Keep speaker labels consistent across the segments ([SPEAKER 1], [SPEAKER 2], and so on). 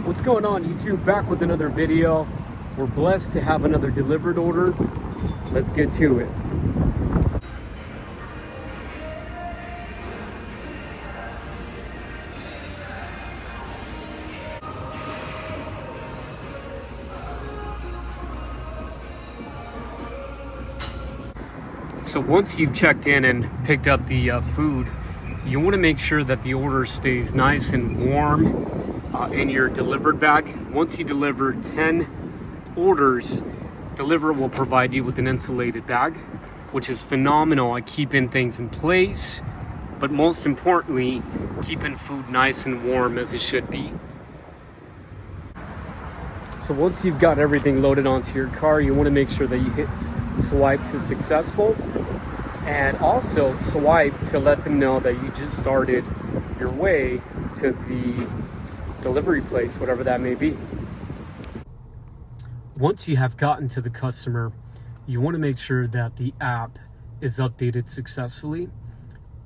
[SPEAKER 1] What's going on, YouTube? Back with another video. We're blessed to have another Dlivrd order. Let's get to it. So once you've checked in and picked up the food, you want to make sure that the order stays nice and warm in your Dlivrd bag. Once you deliver 10 orders, Dlivrd will provide you with an insulated bag, which is phenomenal at keeping things in place, but most importantly, keeping food nice and warm as it should be. So once you've got everything loaded onto your car, you want to make sure that you hit swipe to successful, and also swipe to let them know that you just started your way to the delivery place, whatever that may be. Once you have gotten to the customer, you want to make sure that the app is updated successfully.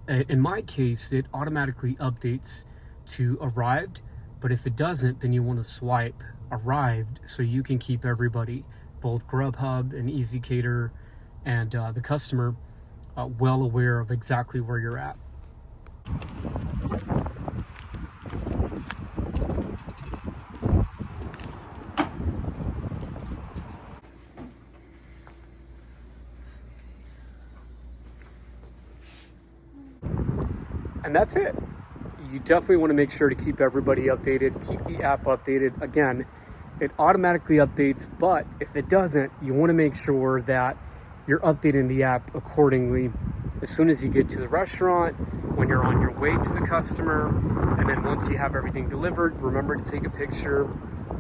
[SPEAKER 1] In my case, it automatically updates to arrived, but if it doesn't, then you want to swipe arrived so you can keep everybody, both Grubhub and Easy Cater and the customer, well aware of exactly where you're at. And that's it. You definitely want to make sure to keep everybody updated, keep the app updated. Again, it automatically updates, but if it doesn't, you want to make sure that you're updating the app accordingly as soon as you get to the restaurant, when you're on your way to the customer, and then once you have everything delivered, remember to take a picture,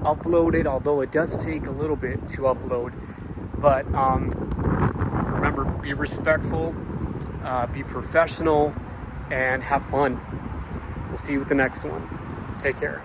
[SPEAKER 1] upload it, although it does take a little bit to upload. But remember, be respectful, be professional, and have fun. We'll see you with the next one. Take care.